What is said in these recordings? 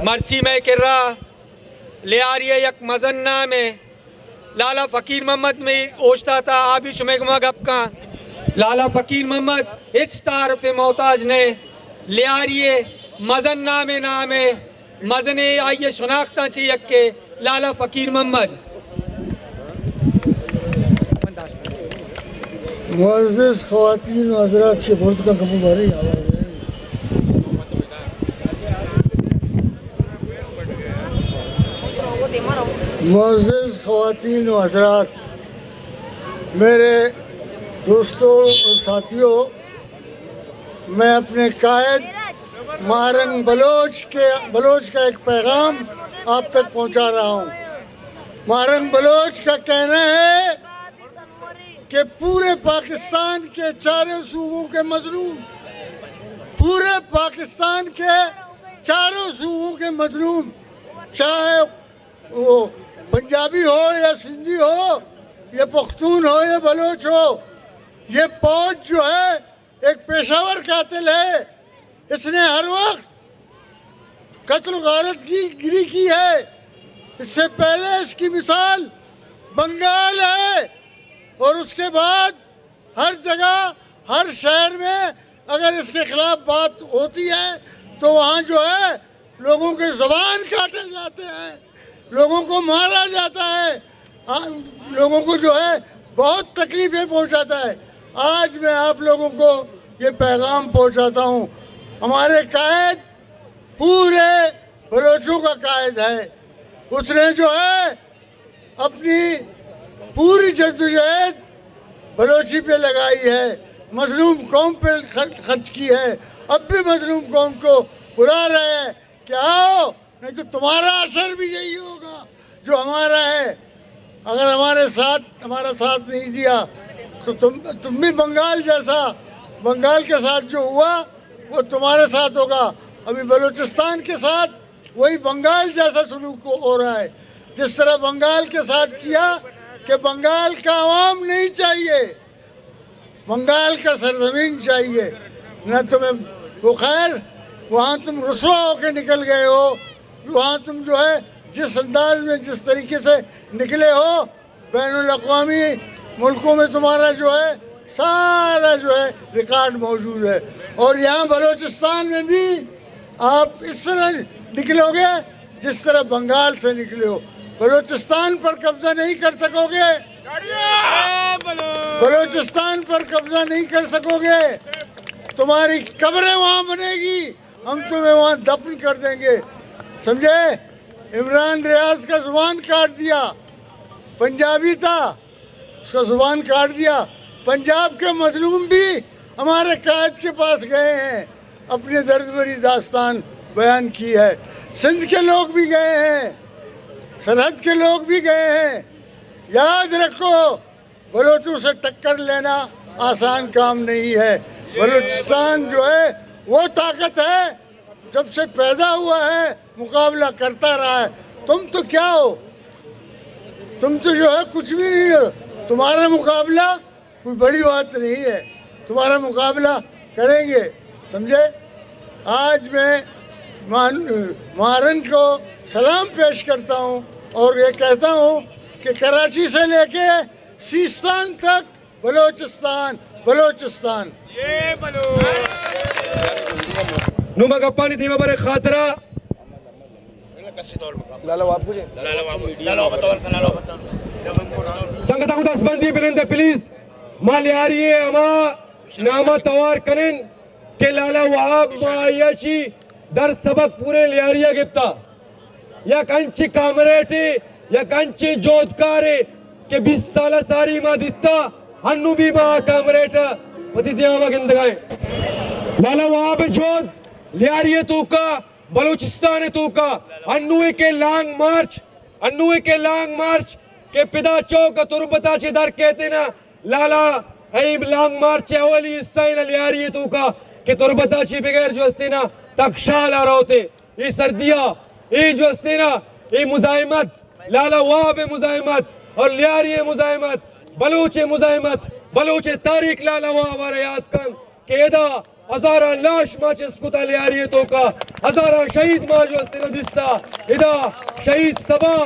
मर्ची में किर्रा लियारिये यक मजन्ना में लाला फ़कीर मोहम्मद में ओछता था आबी शुमेगमा गपका लाला फ़कीर मोहम्मद हिच तारफ़ मोहताज ने लियारिये मजन्ना में नामे मजने आइए शनाख्ता ची यक्के लाला फ़कीर मोहम्मद मुअज़्ज़िज़ ख़वातीन व हज़रात से बहुत का कम भारी आवाज़ है। मुअज़्ज़िज़ ख़वातीन व हज़रात, मेरे दोस्तों और साथियों, मैं अपने कायद मारंग बलोच का एक पैगाम आप तक पहुंचा रहा हूं। मारंग बलोच का कहना है कि पूरे पाकिस्तान के चारों सूबों के मजलूम, पूरे पाकिस्तान के चारों सूबों के मजलूम, चाहे वो पंजाबी हो या सिंधी हो या पख्तून हो या बलोच हो, ये फौज जो है एक पेशावर कातिल है। इसने हर वक्त कत्ल गारत की गिरी की है। इससे पहले इसकी मिसाल बंगाल है और उसके बाद हर जगह हर शहर में अगर इसके खिलाफ बात होती है तो वहाँ जो है लोगों के ज़बान काटे जाते हैं, लोगों को मारा जाता है, लोगों को जो है बहुत तकलीफ़ें पहुँचाता है। आज मैं आप लोगों को ये पैगाम पहुँचाता हूँ। हमारे कायद पूरे बलोचों का कायद है। उसने जो है अपनी पूरी जद्दोजहद बलोची पे लगाई है, मजलूम कौम पे खर्च की है। अब भी मजलूम कौम को बुला रहे हैं कि आओ, नहीं तो तुम्हारा असर भी यही होगा जो हमारा है। अगर हमारा साथ नहीं दिया तो तुम भी बंगाल के साथ जो हुआ वो तुम्हारे साथ होगा। अभी बलूचिस्तान के साथ वही बंगाल जैसा सलूक हो रहा है। जिस तरह बंगाल के साथ किया कि बंगाल का आवाम नहीं चाहिए, बंगाल का सरजमीन चाहिए, न तुम्हें वो खैर वहाँ तुम रुसवा होकर निकल गए हो। वहाँ तुम जो है जिस अंदाज में जिस तरीके से निकले हो, बैनुल अक़वामी मुल्कों में तुम्हारा जो है सारा जो है रिकॉर्ड मौजूद है। और यहाँ बलूचिस्तान में भी आप इस तरह निकलोगे जिस तरह बंगाल से निकले हो। बलूचिस्तान पर कब्जा नहीं कर सकोगे, बलूचिस्तान पर कब्जा नहीं कर सकोगे। तुम्हारी कब्रें वहाँ बनेगी, हम तुम्हें वहाँ दफन कर देंगे, समझे। इमरान रियाज का जुबान काट दिया, पंजाबी था, उसका जुबान काट दिया। पंजाब के मजलूम भी हमारे कायद के पास गए हैं, अपने दर्द भरी दास्तान बयान की है। सिंध के लोग भी गए हैं, सरहद के लोग भी गए हैं। याद रखो, बलोचों से टक्कर लेना आसान काम नहीं है। बलूचिस्तान जो है वो ताकत है, जब से पैदा हुआ है मुकाबला करता रहा है। तुम तो क्या हो, तुम तो जो है कुछ भी नहीं हो। तुम्हारा मुकाबला कोई बड़ी बात नहीं है, तुम्हारा मुकाबला करेंगे, समझे। आज मैं मारन को सलाम पेश करता हूँ और ये कहता हूँ कि कराची से लेके सीस्तान तक बलूचिस्तान बलूचिस्तान। ये नुमा गप्पानी थी बरे खातरा संगता को दसबंदी बिलंदे प्लीज माल यारी है अमा नामा तवार करें के लाला वहाब मायाची दर सबक पूरे लियारिया गिफ्ता या कंची कामरेटी या कंची जोधकारे के 20 साल सारी मा दित्ता हन्नू भी मा कामरेटा पति दियामा गिंदगाए लाला वहाब जोध लियारिया तूका बलूचिस्तान तूका अन्नुए के लांग मार्च के पिदा चौक तुरबता चिदार कहते ना लाला ऐ लांग मार्च अवली साइन लियारिया तूका के तुरबता ची बगैर जो अस्तिना तक्षाल आ रहे ये सर्दिया ये जो अस्तिना ये मुजाहिमत लाला वहाब मुजाहिमत और लियारिया मुजाहिमत बलूच मुजाहिमत बलूच तारीख लाला वहाब याद कन केदा हजारां लाश माचेस कुता लियारी तो का हजारां शहीद माजो अस्तिनो दिसता इदा शहीद सबा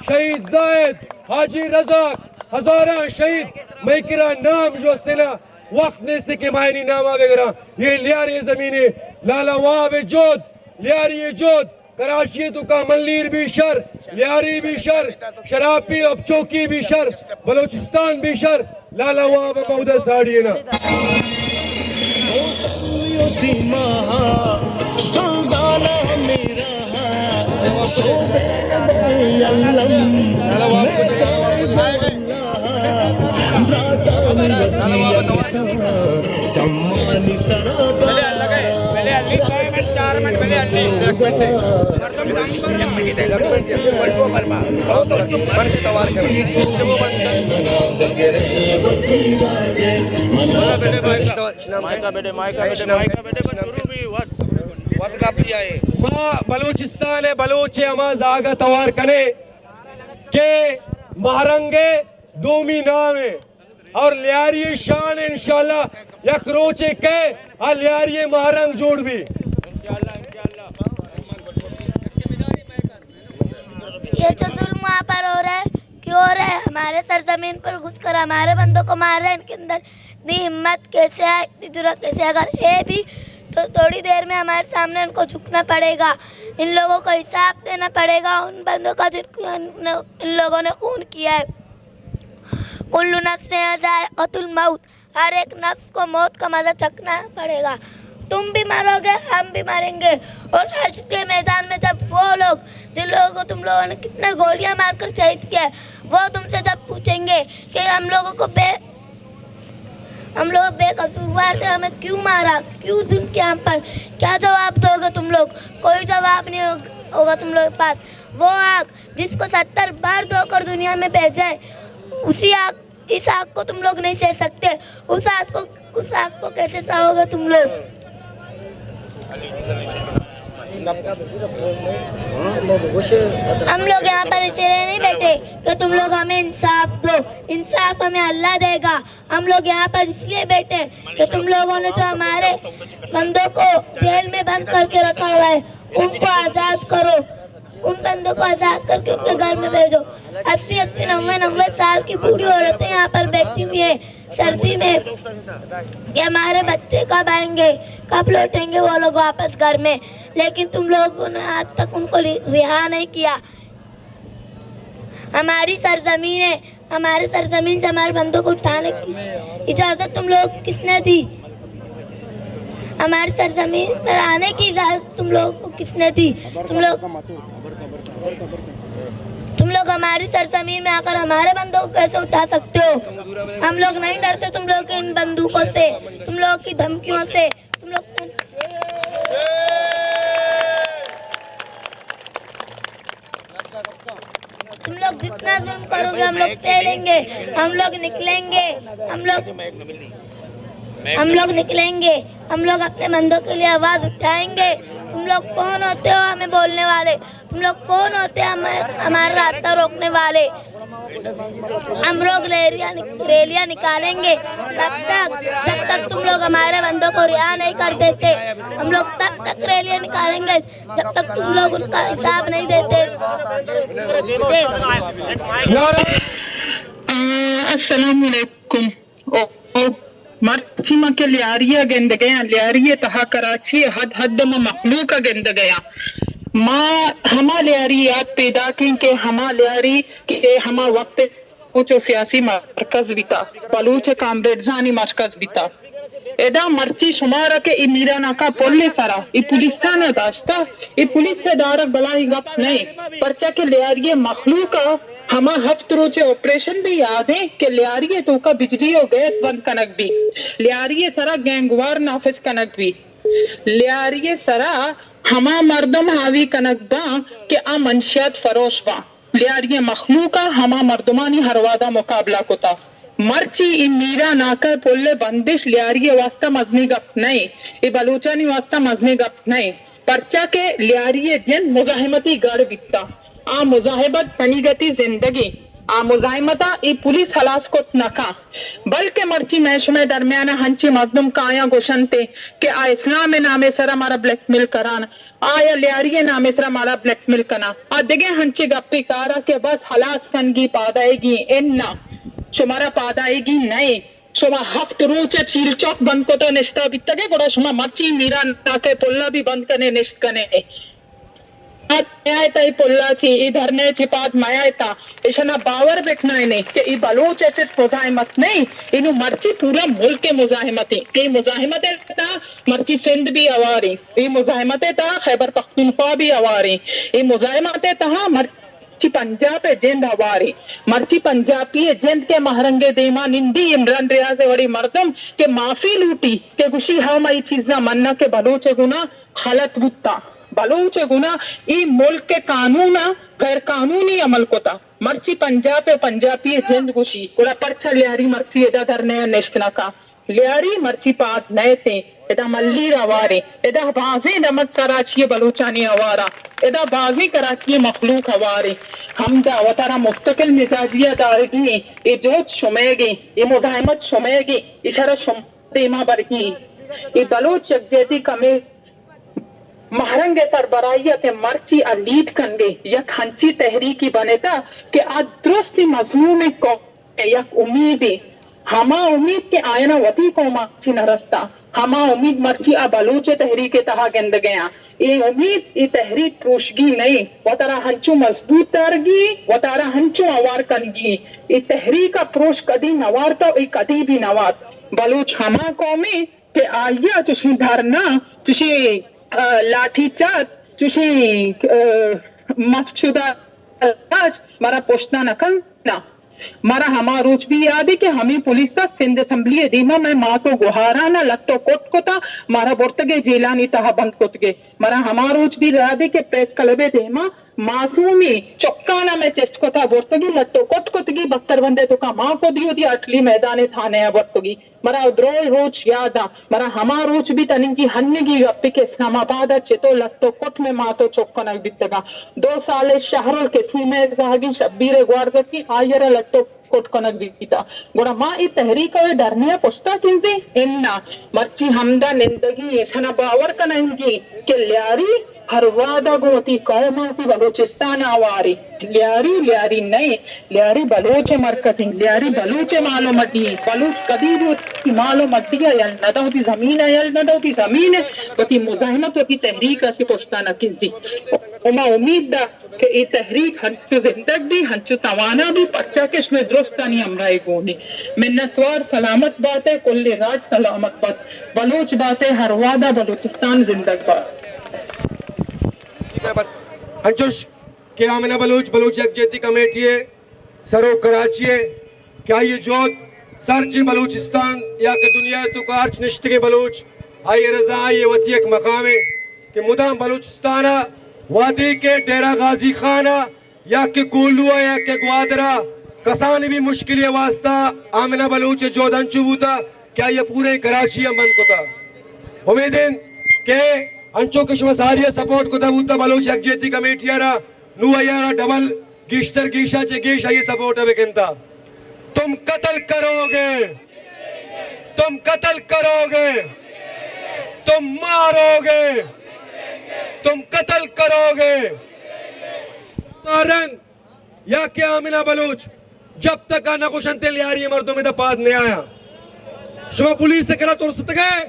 शहीद जायद हाजी रजाक हजारां शहीद मैकिरा नाम जो अस्तिना वक्त नेस्ते के मायनी नाम आवेगरा ये लियारी जमीने लाला वाब जोध लियारी जोध कराची तो का मल्लीर भी शर लियारी भी शर शराबी अब चौकी भी शर बलोचिस्तान भी शर लाला वाब मौदा साड़ी ना बलूचिस्तान है बलोचे अमा जागा तवार कने के महारंगे दोमी नाम है और लियारी शान इंशाल्लाह यक रोचे के आ लियारी महारंग जोड़ भी ये जो जुल्म वहाँ पर हो रहा है क्यों हो रहा है? हमारे सरजमीन पर घुसकर हमारे बंदों को मार रहे हैं। इनके अंदर इतनी हिम्मत कैसे है, इतनी जुर्रत कैसे है? अगर है भी तो थोड़ी देर में हमारे सामने उनको झुकना पड़ेगा। इन लोगों को हिसाब देना पड़ेगा उन बंदों का जिनको इन लोगों ने खून किया है। कुल्लू नफ्सिन ज़ाइक़तुल मौत, हर एक नफ्स को मौत का मज़ा चखना पड़ेगा। तुम भी मरोगे, हम भी मरेंगे। और हश्र के मैदान में जब वो लोग जिन लोगों को तुम लोगों ने कितने गोलियां मारकर शहीद किया है, वो तुमसे जब पूछेंगे कि हम लोग बेकसूरवार थे, हमें क्यों मारा, क्यों जुल्म किया हम पर, क्या जवाब दोगे तुम लोग? कोई जवाब नहीं होगा तुम लोग के पास। वो आग जिसको 70 बार धोकर दुनिया में भेजा है, उसी आग, इस आग को तुम लोग नहीं सह सकते। उस आग को कैसे सहोगे तुम लोग? हम लोग यहाँ पर इसलिए नहीं बैठे कि तुम लोग हमें इंसाफ दो, इंसाफ हमें अल्लाह देगा। हम लोग यहाँ पर इसलिए बैठे कि तुम लोगों ने जो हमारे बंदों को जेल में बंद करके रखा हुआ है, उनको आज़ाद करो, उन बंदों को आज़ाद करके उनके घर में भेजो। 80-80, 90-90 साल की बूढ़ी औरतें यहाँ पर बैठी हुई है सर्दी में कि हमारे बच्चे कब आएंगे, कब लौटेंगे वो लोग वापस घर में। लेकिन तुम लोगों ने आज तक उनको रिहा नहीं किया। हमारी सरजमीन है, हमारे सरजमीन से हमारे बंदों को उठाने की इजाज़त तुम लोग किसने दी? हमारी सरजमीन पर आने की इजाज़त तुम लोगों को किसने दी? तुम लोग हमारी सरजमीन में आकर हमारे बंदों को कैसे उठा सकते हो? हम लोग नहीं डरते तुम लोग की इन बंदूकों से, तुम लोग की धमकियों से। तुम लोग जितना जुल्म करोगे हम लोग सह लेंगे, हम लोग निकलेंगे, हम लोग अपने बंदों के लिए आवाज़ उठाएंगे। तुम लोग कौन होते हो हमें बोलने वाले? तुम लोग कौन होते हैं हमारा रास्ता रोकने वाले? हम लोग रैलियां निकालेंगे जब तक तुम लोग हमारे बंदों को रिहा नहीं कर देते। हम लोग तब तक रैलियां निकालेंगे जब तक तुम लोग उनका हिसाब नहीं देते। अस्सलाम वालेकुम। मर्ची में के लियारिया गेंद गया, लियारिया तहा कराची हद में मखलूक गेंद गया। माँ हमा लियारी याद पैदा की के हमा लियारी के हमा वक्त ऊंचो सियासी मरकज बीता, बलूच कामरेडजानी मरकज बीता। एदा मर्ची शुमारा के ई मीरा नाका पोले सरा ई पुलिस थाना दाश्ता, ई पुलिस से दारक बलाई गप नहीं। पर्चा के लियारिये मखलूका हमा हफ्त रोचे ऑपरेशन भी याद है कि लियारिये तो का बिजली और गैस बंद कनक भी, लियारिये सरा गैंगवार नाफिज कनक भी, लियारिये सरा हमा मर्दम हावी कनक बा के आ मंशियात फरोश बा। लियारिये मखलूका हमा मर्दमानी हरवादा मुकाबला कोता। मर्ची इन मीरा नाकर पोले बंदिश लियारिये वास्ता मजनी गप नहीं, ये बलूचानी वास्ता मजनी गप नहीं। पर्चा के लियारिये दिन मुजाहिमती गढ़ बिता, आ मुजाहिबत पनीगती जिंदगी, आ मुजाहिमता ई पुलिस हलास को नका बल्कि मर्ची मैश में दरमियाना हंची मखदूम काया गोशनते कि आ इस्लाम नामे सरा मारा ब्लैकमेल कराना आया लियारिये नामे सरा मारा ब्लैकमेल करना आ दिगे हंची गप्पी कारा के बस हलास कनगी पादाएगी इन्ना शुमारा पादाएगी नहीं शुमा हफ्त रोचे चील चौक बंद को तो निश्ता बितगे गोड़ा शुमा मर्ची मीरा नाके पुल्ला भी बंद करने निश्त करने आई पुल्लाची ई धरने चिपात मायाता इशना बावर बिखना ने कि ई बलूच ऐसे मुजाहिमत नहीं इनु मर्ची पूरा मुल्क के मुजाहिमती ई मुजाहिमते ता मर्ची सिंध भी आवारी ई मुजाहिमते ता खैबर पख्तूनख्वा भी आवारी ई मुजाहिमते ता मर्ची पंजाब जिंद आवारी मर्ची पंजाबी जिंद के महरंगे देमा निंदी इमरान रियाज वड़ी मर्दम के माफी लूटी के गुशी हम ई चीज ना मन्ना के बलूच गुना गलत बुत्ता बलूच गुना ई मुल्क के कानून गैर कानूनी अमल को था मर्ची पंजाबी जिंद गुशी कोड़ा परचा लियारी मर्ची एदा धरने निश्तना का लियारी मर्ची पात नए थे एदा मल्ली रवारे एदा बाजी नमक कराची बलूचानी अवारा एदा बाजी कराची मखलूक अवारे हमदा वतारा मुस्तकिल मिजाजिया दारगी ये जोत शुमेगी ये मुजाहिमत शुमेगी इशारा शुम देमा बरगी ये बलूच जगजेती कमे महरंगे सरबराहियत मर्ची लीड कनगे यक हंची तहरीकी बनेता कि अदृष्टि मजलूम को यक उम्मीद हमा उम्मीद के आयना वती को मर्ची नरस्ता हमा उम्मीद मर्ची बलूच तहरीक तहा गंद गया ये उम्मीद ये तहरीक प्रोशगी नहीं वतारा हंचू मजबूत तरगी वतारा हंचू अवार कनगी ये तहरीक प्रोश कदी नवार तो ये कदी भी नवार बलूच हमा कौमी के आलिया तुशी धरना तुशी लाठी चाट तुशी मस्कशुदा मारा पोषना नकल ना मारा हमारा रोज भी याद है कि हमें पुलिस का सिंध असेंबली दीमा में माँ तो गुहारा ना लट्टो कोट को था मारा बोर्तगे जेलानी तहा बंद कोतगे मारा हमारा रोज भी याद है कि प्रेस कलबे देमा मासूमी चौकाना में चेस्ट को था बोर्तगी लट्टो कोट कोतगी बख्तर बंदे तो का माँ को दियो दी अटली मैदाने थाने बोर्तगी मरा उद्रोय रोज याद आ मरा हमारा रोज भी तनिंगी हन्नगी गप्पी के इस्लामाबाद चेतो लट्टो कोट में माँ तो चौकाना बितगा 2 साल शहरों के सीमे जागी शब्बीर ग्वारजती आयर लट्टो कोट कनक बीता गोड़ा माँ ई तहरीक वे दरनिया पुछता किंजे इन्ना मर्ची हमदा निंदगी ऐसा बावर कनंगी के लियारी हर वादा गोती कौमाती बलूचिस्तान आवारी लियारी नहीं लियारी बलूचे मरकती लियारी बलूचे मालूमती बलूच कदी भी मालूमती यल न तो होती जमीन है यल न तो होती जमीन है होती मुजाहिमत होती तहरीक ऐसी पुछता न किंजी उमा उम्मीद दा कि ये तहरीक हंचु जिंदगी हंचु तवाना भी पर्चा के इसमें दुरुस्त नहीं हमराई गोनी मिन्नतवार सलामत बात है कुल्ले राज सलामत बात बलूच बात है हर वादा बलूचिस्तान जिंदगी हंचुश के आमिना बलूच यकजहती कमेटी है सरो कराची है क्या ये जोत सरची बलूचिस्तान या के दुनिया तो कार्च निश्त के बलूच आई रजा ये वती एक मकाम है कि मुदाम बलूचिस्ताना वादी के डेरा गाजी खाना या के कोलुआ या के ग्वादरा कसान भी मुश्किल वास्ता आमिना बलूच जो हंचुबूता क्या ये पूरे कराची बंद को था उम्मीदें के अंचो के सारिया सपोर्ट को तबूता बलूच यकजहती कमेटी यारा नु यारा डबल गिश्तर गिशा चे गिशा ये सपोर्ट है किंता तुम कत्ल करोगे तुम मारोगे तुम कत्ल करोगे रंग या क्या आमिना बलूच जब तक आना को शंते ले आ रही है मर्दों में पाद नहीं आया शुमा पुलिस से करा तुरस्त गए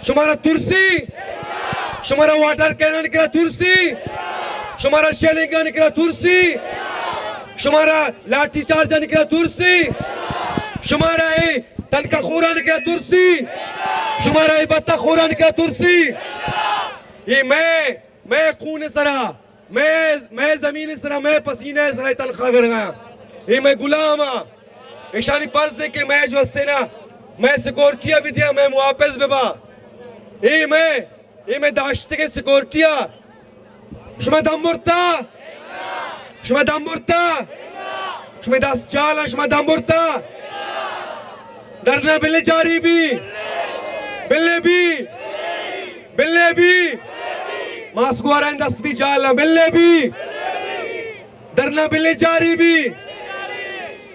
शुमारा तुरसी शुमारा वाटर कैनन करा तुरसी शुमारा शेलिंग गन करा तुरसी शुमारा लाठी चार्ज करा तुरसी शुमारा तनका खूरन करा तुरसी शुमारा बत्ता खूरन करा तुरसी ये मैं खून सरा मैं जमीन सरा मैं पसीने सरा तनखा कर गया ये मैं गुलाम ईशानी पर्स दे के मैं जो हस्ते ना मैं सिक्योरिटिया भी दिया मैं मुआफिज बेबा ये मैं दाश्त के सिक्योरिटिया शुमा दम्बुरता शुमा दास चाला शुमा दम्बुरता दरना बिल्ले जारी भी बिल्ले भी मास्कुआरा दस्त भी चाला बिल्ले भी धरना मिलने जारी भी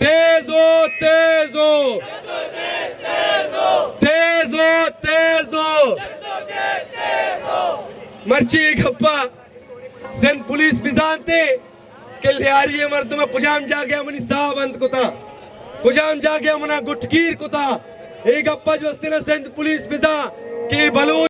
तेज हो तेज हो तेज हो तेज हो मर्ची गप्पा सिंध पुलिस भी जानते कि लियारी मर्द में पुजाम जा गया मनी सावंत को था पुजाम जा गया मना गुटकीर को था एक गप्पा जो सिंध पुलिस भी था कि बलूच